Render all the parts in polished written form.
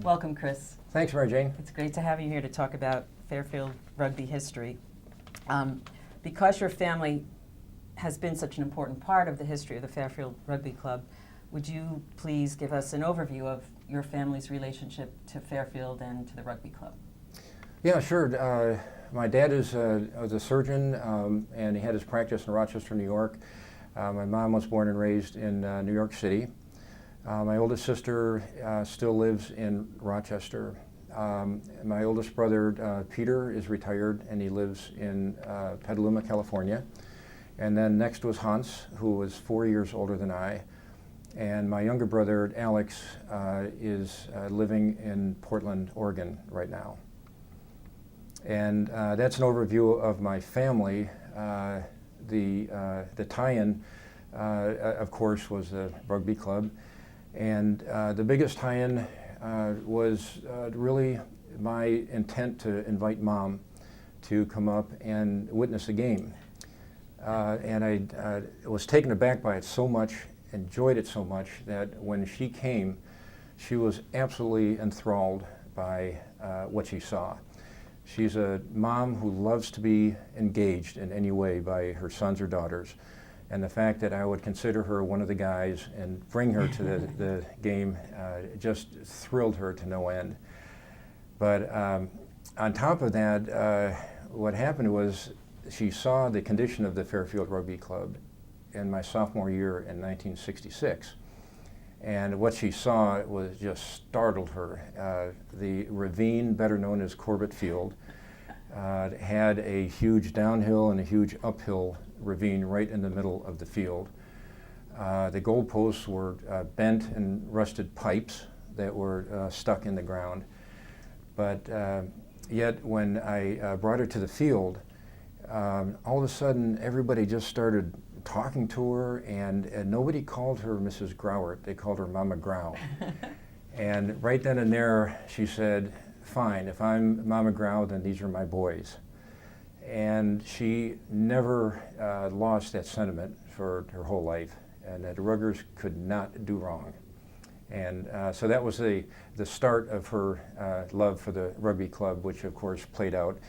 Welcome, Chris. Thanks, Mary Jane. It's great to have you here to talk about Fairfield rugby history. Because your family has been such an important part of the history of the Fairfield Rugby Club, would you please give us an overview of your family's relationship to Fairfield and to the rugby club? Yeah, sure. My dad was a surgeon, and he had his practice in Rochester, New York. My mom was born and raised in New York City. My oldest sister still lives in Rochester. My oldest brother, Peter, is retired, and he lives in Petaluma, California. And then next was Hans, who was 4 years older than I. And my younger brother, Alex, is living in Portland, Oregon right now. And that's an overview of my family. The tie-in, of course, was the rugby club. And the biggest tie-in was really my intent to invite Mom to come up and witness a game. And I was taken aback by it so much, enjoyed it so much, that when she came, she was absolutely enthralled by what she saw. She's a mom who loves to be engaged in any way by her sons or daughters. And the fact that I would consider her one of the guys and bring her to the game just thrilled her to no end. But on top of that, what happened was she saw the condition of the Fairfield Rugby Club in my sophomore year in 1966. And what she saw was just startled her. The ravine, better known as Grauert Field, had a huge downhill and a huge uphill ravine right in the middle of the field. The goalposts were bent and rusted pipes that were stuck in the ground. But yet when I brought her to the field, all of a sudden everybody just started talking to her, and nobody called her Mrs. Grauert. They called her Mama Grau. And right then and there she said, fine, if I'm Mama Grau, then these are my boys. And she never lost that sentiment for her whole life, and that ruggers could not do wrong. And so that was the start of her love for the rugby club, which of course played out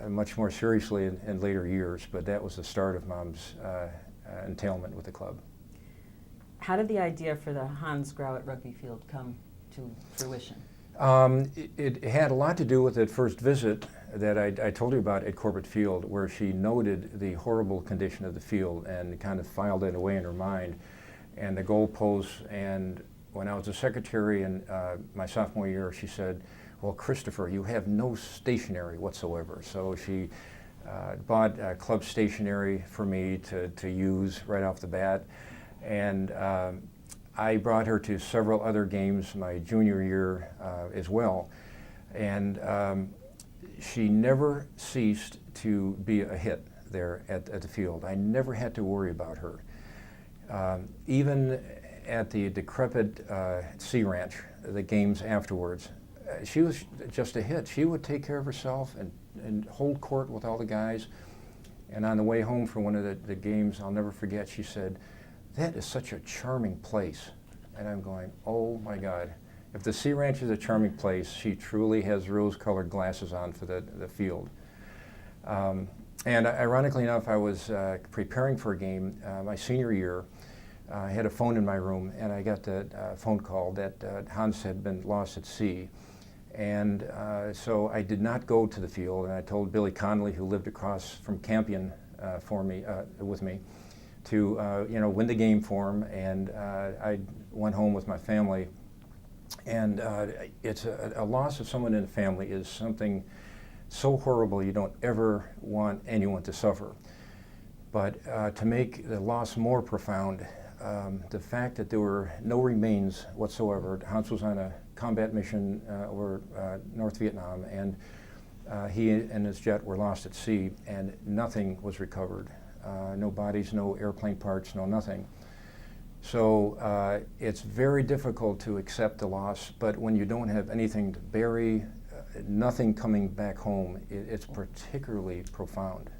much more seriously in later years, but that was the start of Mom's entailment with the club. How did the idea for the Hans Grauert Rugby Field come to fruition? It had a lot to do with that first visit that I told you about at Grauert Field, where she noted the horrible condition of the field and kind of filed it away in her mind, and the goalposts. And when I was a secretary in my sophomore year, she said, well, Christopher, you have no stationery whatsoever. So she bought club stationery for me to use right off the bat. And I brought her to several other games my junior year as well. And she never ceased to be a hit there at the field. I never had to worry about her. Even at the decrepit Sea Ranch, the games afterwards, she was just a hit. She would take care of herself and hold court with all the guys. And on the way home from one of the games, I'll never forget, she said, that is such a charming place. And I'm going, oh my God. If the Sea Ranch is a charming place, she truly has rose-colored glasses on for the field. And ironically enough, I was preparing for a game my senior year. I had a phone in my room, and I got the phone call that Hans had been lost at sea. And so I did not go to the field, and I told Billy Connolly, who lived across from Campion with me, to win the game for him. And I went home with my family. And it's a loss of someone in the family is something so horrible you don't ever want anyone to suffer. But to make the loss more profound, the fact that there were no remains whatsoever. Hans was on a combat mission over North Vietnam, and he and his jet were lost at sea, and nothing was recovered. No bodies, no airplane parts, no nothing. So it's very difficult to accept the loss, but when you don't have anything to bury, nothing coming back home, it's particularly profound,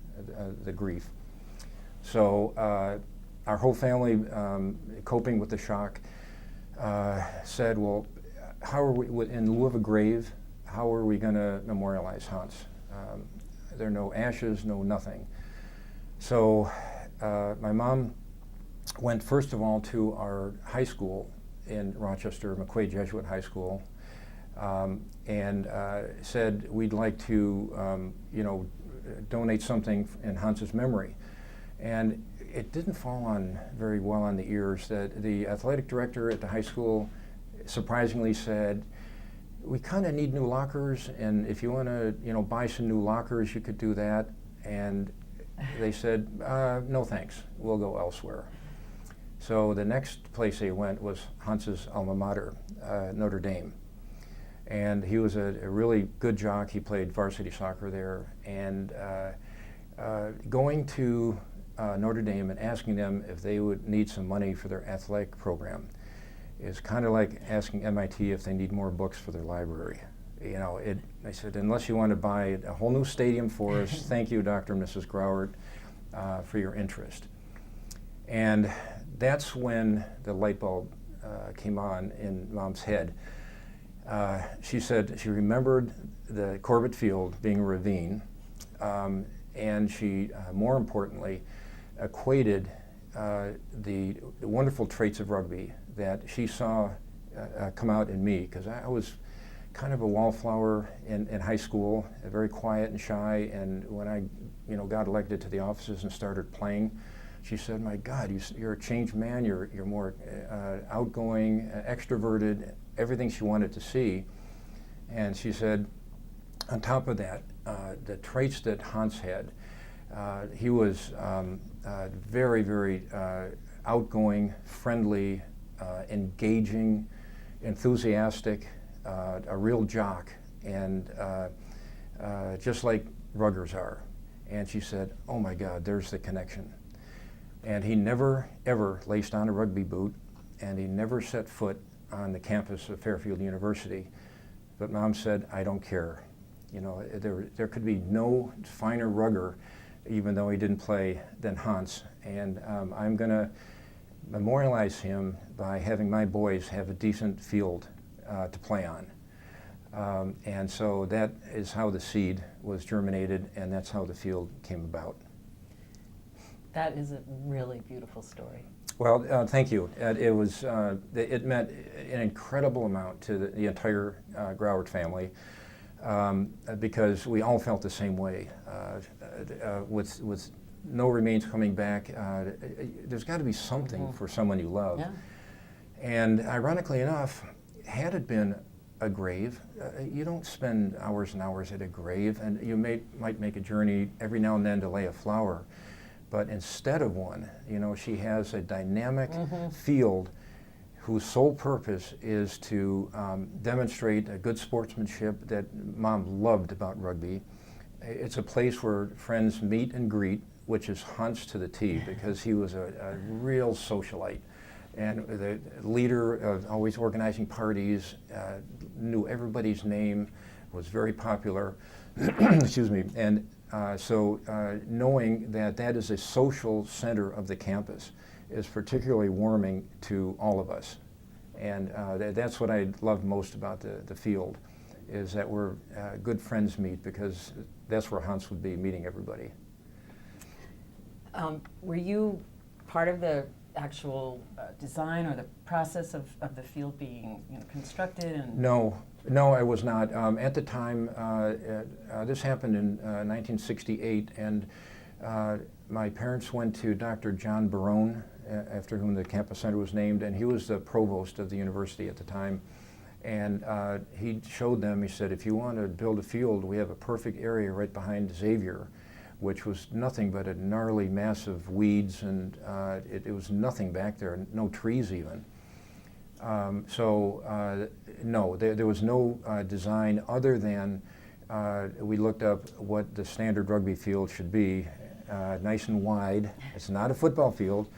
the grief. So our whole family, coping with the shock, said, well, how are we, in lieu of a grave, how are we going to memorialize Hans? There are no ashes, no nothing. So my mom went first of all to our high school in Rochester, McQuaid Jesuit High School, and said we'd like to, donate something in Hans's memory. And it didn't fall on very well on the ears that the athletic director at the high school surprisingly said, we kind of need new lockers, and if you want to, buy some new lockers, you could do that. And they said, no thanks, we'll go elsewhere. So the next place they went was Hans's alma mater, Notre Dame. And he was a really good jock. He played varsity soccer there. And going to Notre Dame and asking them if they would need some money for their athletic program is kind of like asking MIT if they need more books for their library. I said, unless you want to buy a whole new stadium for us, thank you, Dr. and Mrs. Grauert, for your interest. And that's when the light bulb came on in Mom's head. She said she remembered the Grauert Field being a ravine, and she, more importantly, equated the wonderful traits of rugby that she saw come out in me, because I was kind of a wallflower in high school, very quiet and shy, and when I got elected to the offices and started playing, she said, my God, you're a changed man, you're more outgoing, extroverted, everything she wanted to see. And she said, on top of that, the traits that Hans had, he was very, very outgoing, friendly, engaging, enthusiastic, a real jock, and just like ruggers are. And she said, oh my God, there's the connection. And he never, ever laced on a rugby boot, and he never set foot on the campus of Fairfield University. But Mom said, I don't care. There could be no finer rugger, even though he didn't play, than Hans. And I'm going to memorialize him by having my boys have a decent field to play on. And so that is how the seed was germinated, and that's how the field came about. That is a really beautiful story. Well, thank you. It meant an incredible amount to the entire Grauert family, because we all felt the same way. With no remains coming back, there's got to be something for someone you love. Yeah. And ironically enough, had it been a grave, you don't spend hours and hours at a grave, and you might make a journey every now and then to lay a flower. But instead of one, she has a dynamic field whose sole purpose is to demonstrate a good sportsmanship that Mom loved about rugby. It's a place where friends meet and greet, which is Hans to the T, because he was a real socialite and the leader of always organizing parties, knew everybody's name, was very popular. Excuse me. And so knowing that is a social center of the campus is particularly warming to all of us. And that's what I loved most about the field, is that where good friends meet, because that's where Hans would be meeting everybody. Were you part of the actual design or the process of the field being constructed? And No, I was not. At the time, this happened in 1968, and my parents went to Dr. John Barone, after whom the campus center was named, and he was the provost of the university at the time. And he showed them, he said, if you want to build a field, we have a perfect area right behind Xavier, which was nothing but a gnarly mass of weeds, and it was nothing back there, no trees even. No, there was no design other than we looked up what the standard rugby field should be, nice and wide. It's not a football field,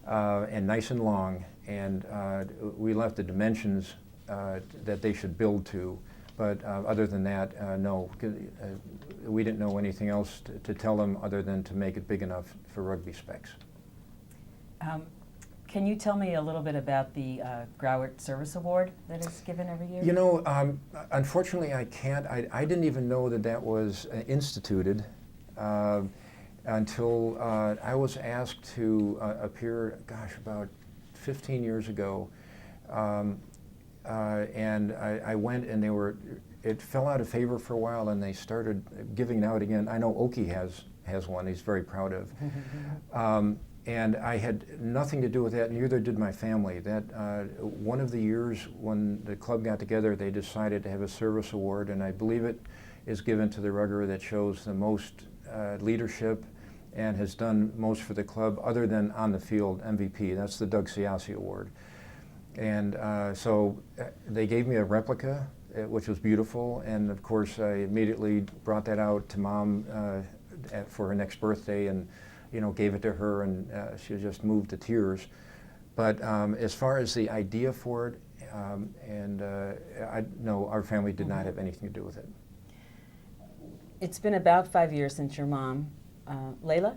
and nice and long. And we left the dimensions that they should build to. But other than that, no, we didn't know anything else to tell them other than to make it big enough for rugby specs. Can you tell me a little bit about the Grauert Service Award that is given every year? You know, unfortunately I can't. I didn't even know that that was instituted until I was asked to appear, gosh, about 15 years ago. And I went, and it fell out of favor for a while, and they started giving out again. I know Oki has one he's very proud of. And I had nothing to do with that, neither did my family. That one of the years when the club got together, they decided to have a service award, and I believe it is given to the rugger that shows the most leadership and has done most for the club other than on the field MVP. That's the Doug Siassi Award. And so they gave me a replica, which was beautiful, and of course I immediately brought that out to Mom for her next birthday, and gave it to her, and she just moved to tears. But as far as the idea for it, no, our family did not have anything to do with it. It's been about 5 years since your mom, Leila?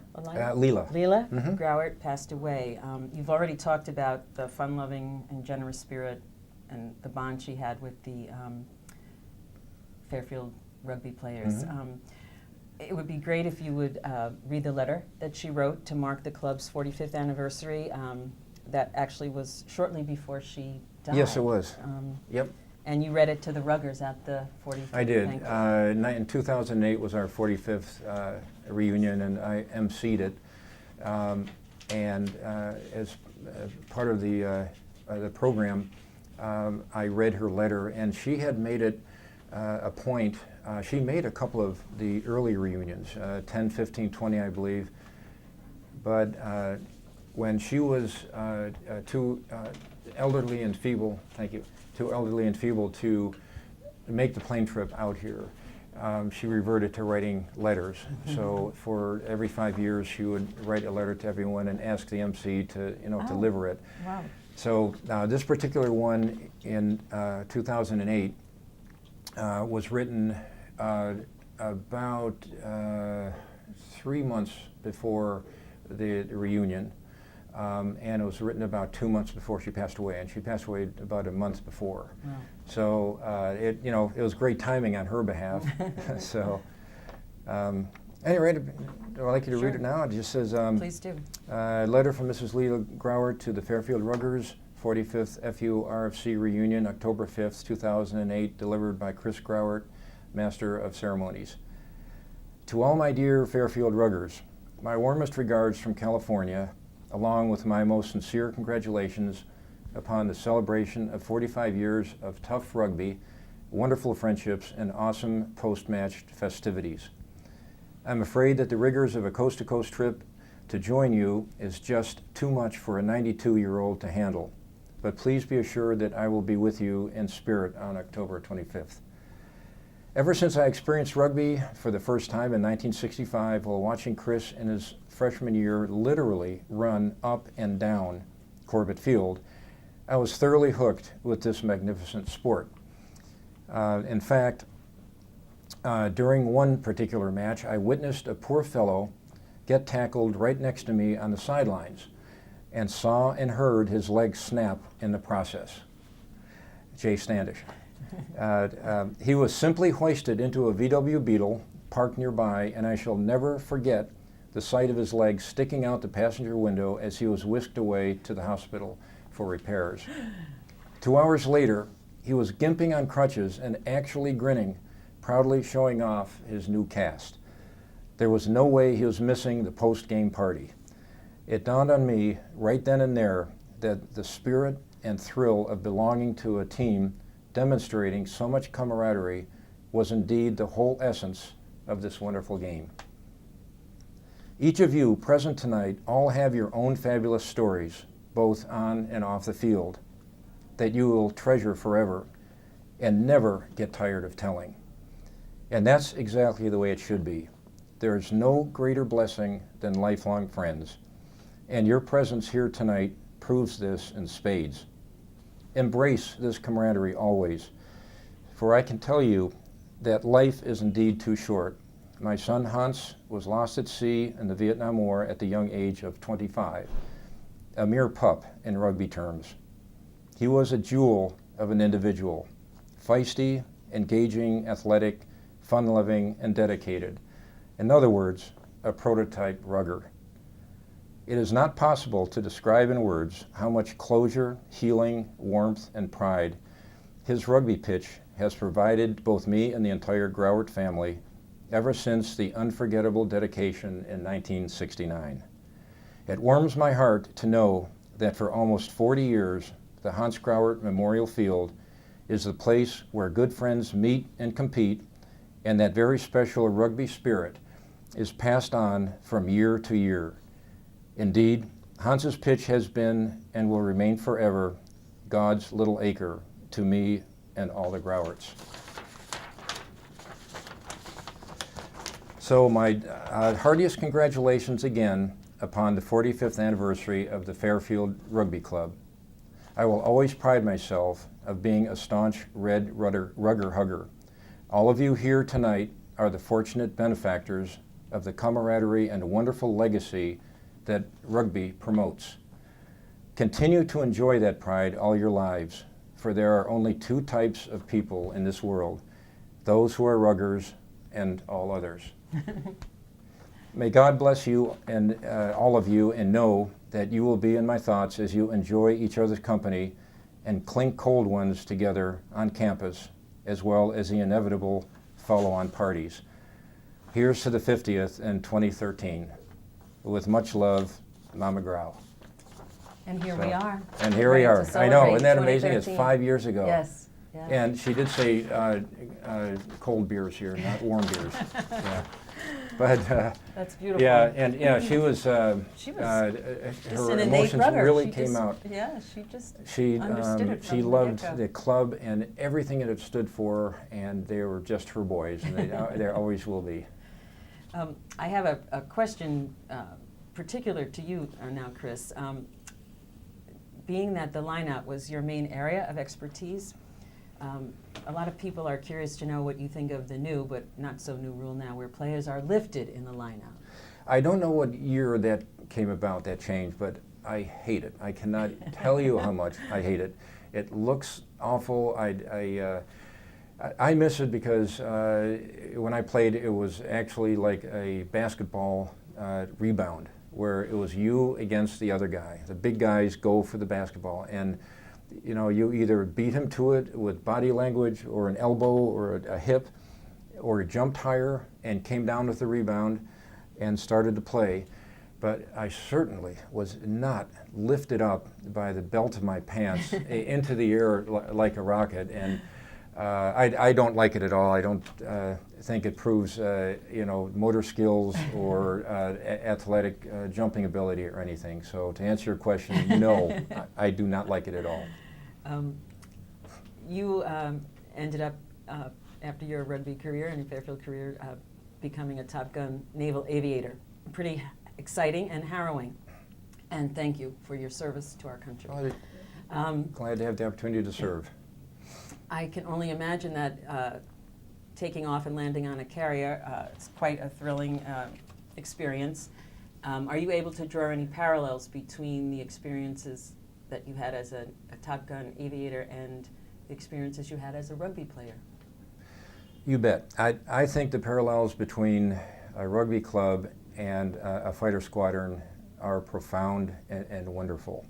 Leila. Leila Grauert passed away. You've already talked about the fun-loving and generous spirit and the bond she had with the Fairfield rugby players. It would be great if you would read the letter that she wrote to mark the club's 45th anniversary. That actually was shortly before she died. Yes, it was. Yep. And you read it to the ruggers at the 45th. I did. In 2008 was our 45th reunion, and I emceed it. And as part of the program, I read her letter, and she had made it a point. She made a couple of the early reunions, 10, 15, 20, I believe. But when she was too elderly and feeble, too elderly and feeble to make the plane trip out here, she reverted to writing letters. So for every 5 years, she would write a letter to everyone and ask the MC to deliver it. Wow. So this particular one in 2008 was written about 3 months before the reunion, and it was written about 2 months before she passed away, and she passed away about a month before. Wow. So it was great timing on her behalf. So anyway, I'd like you to read it now. It just says, please do. Letter from Mrs. Leila Grauert to the Fairfield Ruggers, 45th FU RFC reunion, October 5th, 2008, delivered by Chris Grauert, Master of Ceremonies. To all my dear Fairfield Ruggers, my warmest regards from California, along with my most sincere congratulations upon the celebration of 45 years of tough rugby, wonderful friendships, and awesome post-match festivities. I'm afraid that the rigors of a coast-to-coast trip to join you is just too much for a 92-year-old to handle, but please be assured that I will be with you in spirit on October 25th. Ever since I experienced rugby for the first time in 1965 while watching Chris in his freshman year literally run up and down Corbett Field, I was thoroughly hooked with this magnificent sport. In fact, during one particular match, I witnessed a poor fellow get tackled right next to me on the sidelines and saw and heard his leg snap in the process. Jay Standish. He was simply hoisted into a VW Beetle parked nearby, and I shall never forget the sight of his leg sticking out the passenger window as he was whisked away to the hospital for repairs. 2 hours later, he was gimping on crutches and actually grinning, proudly showing off his new cast. There was no way he was missing the post-game party. It dawned on me right then and there that the spirit and thrill of belonging to a team demonstrating so much camaraderie was indeed the whole essence of this wonderful game. Each of you present tonight all have your own fabulous stories, both on and off the field, that you will treasure forever and never get tired of telling. And that's exactly the way it should be. There is no greater blessing than lifelong friends, and your presence here tonight proves this in spades. Embrace this camaraderie always, for I can tell you that life is indeed too short. My son Hans was lost at sea in the Vietnam War at the young age of 25. a mere pup in rugby terms. He was a jewel of an individual, feisty, engaging, athletic, fun-loving, and dedicated. In other words, a prototype rugger. It is not possible to describe in words how much closure, healing, warmth, and pride his rugby pitch has provided both me and the entire Grauert family ever since the unforgettable dedication in 1969. It warms my heart to know that for almost 40 years, the Hans Grauert Memorial Field is the place where good friends meet and compete, and that very special rugby spirit is passed on from year to year. Indeed, Hans's pitch has been and will remain forever God's little acre to me and all the Grauerts. So my heartiest congratulations again upon the 45th anniversary of the Fairfield Rugby Club. I will always pride myself of being a staunch red rugger hugger. All of you here tonight are the fortunate benefactors of the camaraderie and wonderful legacy that rugby promotes. Continue to enjoy that pride all your lives, for there are only two types of people in this world, those who are ruggers and all others. May God bless you and all of you, and know that you will be in my thoughts as you enjoy each other's company and clink cold ones together on campus, as well as the inevitable follow-on parties. Here's to the 50th in 2013. With much love, Mama Grau. And here we are. And here we are. I know, isn't that amazing? It's 2013. 5 years ago. Yes. Yes. And she did say cold beers here, not warm beers. Yeah. But That's beautiful. yeah, and yeah, she was. She was her just an innate emotions rugger. really She came just- out. Yeah, she just She understood it from she the loved get-go. the club and everything that it stood for, and they were just her boys, and they always will be. I have a question particular to you now, Chris. Being that the lineout was your main area of expertise, a lot of people are curious to know what you think of the new, but not so new rule now, where players are lifted in the lineout. I don't know what year that came about, that change, but I hate it. I cannot tell you how much I hate it. It looks awful. I miss it because when I played, it was actually like a basketball rebound, where it was you against the other guy. The big guys go for the basketball, and you know, you either beat him to it with body language or an elbow or a hip, or jumped higher and came down with the rebound and started to play. But I certainly was not lifted up by the belt of my pants into the air like a rocket. And I don't like it at all. I don't think it proves you know, motor skills or athletic jumping ability or anything. So to answer your question, no, I do not like it at all. You ended up, after your rugby career and your Fairfield career, becoming a Top Gun naval aviator. Pretty exciting and harrowing. And thank you for your service to our country. Glad to have the opportunity to serve. I can only imagine that taking off and landing on a carrier is quite a thrilling experience. Are you able to draw any parallels between the experiences that you had as a Top Gun aviator and the experiences you had as a rugby player? You bet. I think the parallels between a rugby club and a fighter squadron are profound and wonderful.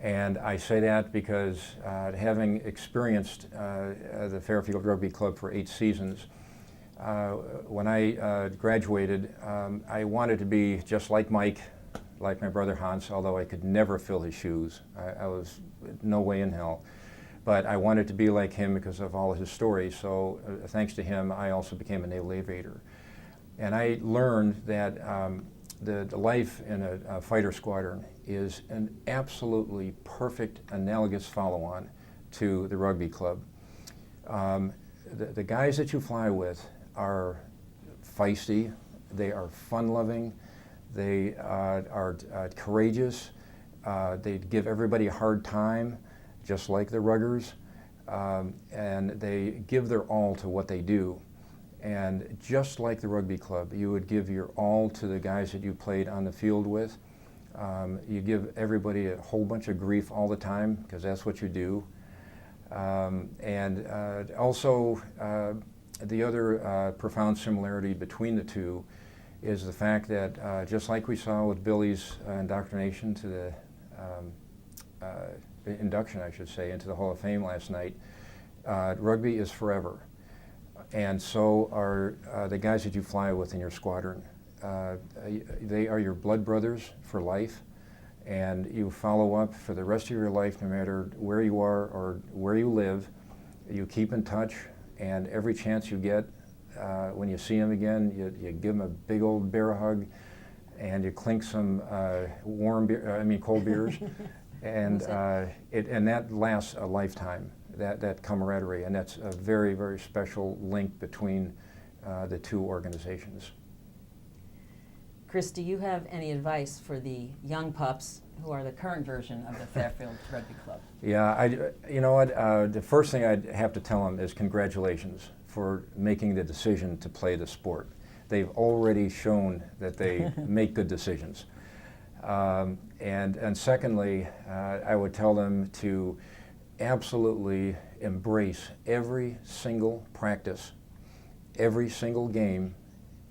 And I say that because having experienced the Fairfield Rugby Club for 8 seasons, when I graduated, I wanted to be just like Mike, like my brother Hans, although I could never fill his shoes. I was no way in hell. But I wanted to be like him because of all of his stories, so thanks to him, I also became a naval aviator. And I learned that the life in a fighter squadron is an absolutely perfect analogous follow-on to the rugby club. The guys that you fly with are feisty, they are fun-loving, they are courageous, they give everybody a hard time, just like the ruggers, and they give their all to what they do. And just like the rugby club, you would give your all to the guys that you played on the field with. You give everybody a whole bunch of grief all the time, because that's what you do. Also, the other profound similarity between the two is the fact that just like we saw with Billy's indoctrination to the induction, I should say, into the Hall of Fame last night, rugby is forever. And so are the guys that you fly with in your squadron. They are your blood brothers for life, and you follow up for the rest of your life, no matter where you are or where you live. You keep in touch, and every chance you get, when you see them again, you give them a big old bear hug, and you clink some cold beers, and that lasts a lifetime. That camaraderie, and that's a very, very special link between the two organizations. Chris, do you have any advice for the young pups who are the current version of the Fairfield Rugby Club? Yeah, you know what? The first thing I'd have to tell them is congratulations for making the decision to play the sport. They've already shown that they make good decisions. And secondly, I would tell them to absolutely embrace every single practice, every single game,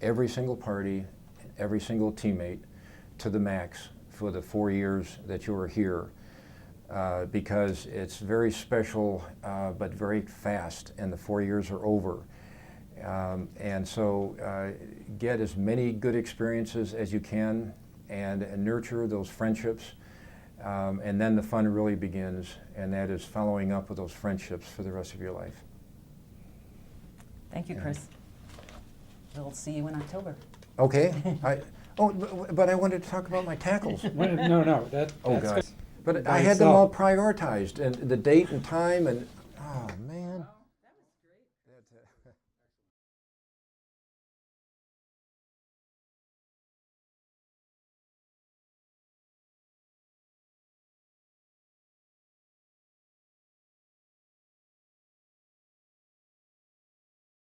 every single party, every single teammate to the max for the 4 years that you are here, because it's very special but very fast, and the 4 years are over. And so get as many good experiences as you can, and nurture those friendships. And then the fun really begins, and that is following up with those friendships for the rest of your life. Thank you, Chris. We'll see you in October. Okay. But I wanted to talk about my tackles. No, that's God. good. But By I had them itself. all prioritized, and the date and time, and oh man.